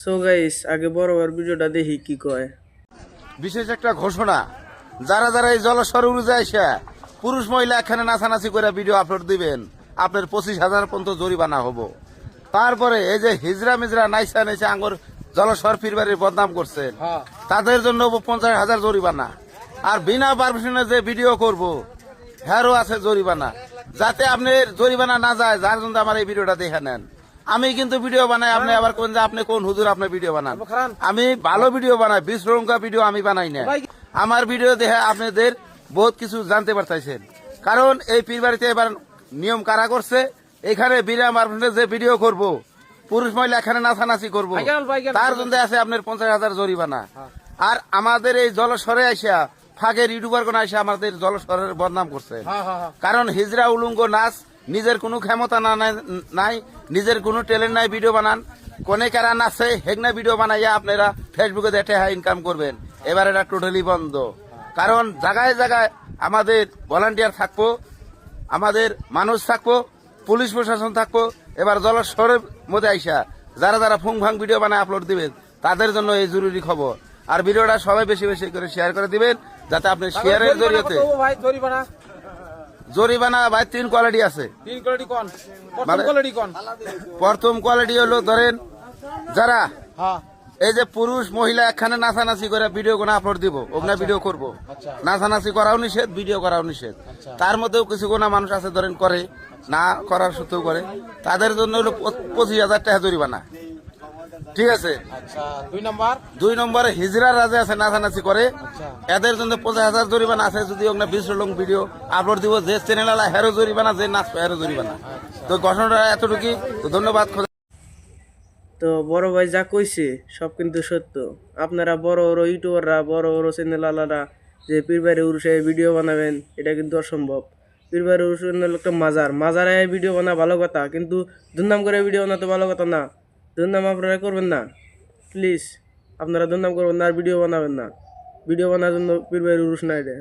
So guys আগে বড় ভিডিওটা দেখি কি কয়। বিশেষ একটা ঘোষণা, যারা যারা এই জলস্বর উড়ে আসে পুরুষ মহিলা এখানে নাচানাচি করে ভিডিও আপলোড দিবেন, আপনার 25,000 পর্যন্ত জরিমানা হবো। তারপরে এই যে হিজরা মিজরা নাইসা নাইসা আঙ্গুর জলস্বর পীরবাড়ির বদনাম করছেন, তাদের জন্য 50,000 জরিমানা। আর বিনা পারমিশনে যে ভিডিও করব হ্যারও আছে জরিমানা। যাতে আপনার জরিমানা না যায়, যার জন্য আমার এই ভিডিওটা দেখে নেন। আমি কিন্তু ভিডিও বানাই, আপনি আবার কোন যে আপনি কোন হুজুর আপনি ভিডিও বানান। আমি ভালো ভিডিও বানাই, বিশৃঙ্খলা ভিডিও আমি বানাই না। আমার ভিডিও দেখে আপনাদের বহুত কিছু জানতে পারতেছেন। কারণ এই পীরবাড়িতে এবার নিয়ম কারা করছে, এখানে বিনা পারমিশনে যে ভিডিও করব, পুরুষ মহিলা এখানে নাচানাচি করব, তার জন্য আছে আপনার 50,000 জরিমানা। আর আমাদের এই জলস্বরে আসা ফাঁকের ইউটিউবার কোন আসে আমাদের জলস্বরের বদনাম করছে। কারণ হিজরা উলুঙ্গ নাচ নিজের কোনো ক্ষমতা নাই, নিজের কোনো ট্যালেন্ট নাই, ভিডিও বানান কোনে কারা নাচে হেগনা ভিডিও বানাইয়া আপনারা ফেসবুকে দেখে ইনকাম করবেন। এবার এটা টোটালি বন্ধ। কারণ জায়গায় জায়গায় আমাদের ভলান্টিয়ার থাকবো, আমাদের মানুষ থাকবো, পুলিশ প্রশাসন থাকবো। এবার জলস্বরের মধ্যে আইসা যারা যারা ফুং ফাং ভিডিও বানায় আপলোড দিবেন, তাদের জন্য এই জরুরি খবর। আর ভিডিওটা সবাই বেশি বেশি করে শেয়ার করে দিবেন, যাতে আপনি শেয়ারের জরিয়তে জরিমানা ভাই 3 কোয়ালিটি আছে। প্রথম কোয়ালিটি হলো ধরেন যারা এই যে পুরুষ মহিলা একখানে নাচানাচি করে ভিডিও কোন আপলোড দিব, ওখানে ভিডিও করব, নাচানাচি করাও নিষেধ, ভিডিও করাও নিষেধ। তার মধ্যেও কিছু কোনা মানুষ আছে ধরেন করে, না করার সত্ত্বেও করে, তাদের জন্য হলো 25,000 টাকা জরিমানা। ঠিক আছে। 2 নম্বরে হিজরা রাজা আছে নাচানাচি করে, এদের জন্য 50,000 জরিমানা আছে। যদি ওখানে বিশৃঙ্খল ভিডিও আপলোড দিব, যে চ্যানেল হেরো জরিমানা, যে নাচ হেরো জরিমানা। তো ঘটনাটা এতটুকুই। তো ধন্যবাদ। তো বড় ভাই যা কইছে সব কিন্তু সত্য। আপনারা বড় বড় ইউটিউবাররা, বড় বড় চ্যানেল আলাদা যে পীরবাড়ি উরুষে ভিডিও বানাবেন, এটা কিন্তু অসম্ভব। পীরবাড়ি উরুষ একটা মাজারে ভিডিও বানা ভালো কথা, কিন্তু দুর্নাম করে ভিডিও বানা তো ভালো কথা না। দুর্নাম আপনারা করবেন না প্লিজ, আপনারা দুর্নাম করবেন না আর ভিডিও বানাবেন না। ভিডিও বানার জন্য পীরবাড়ি উরুষ না এটা।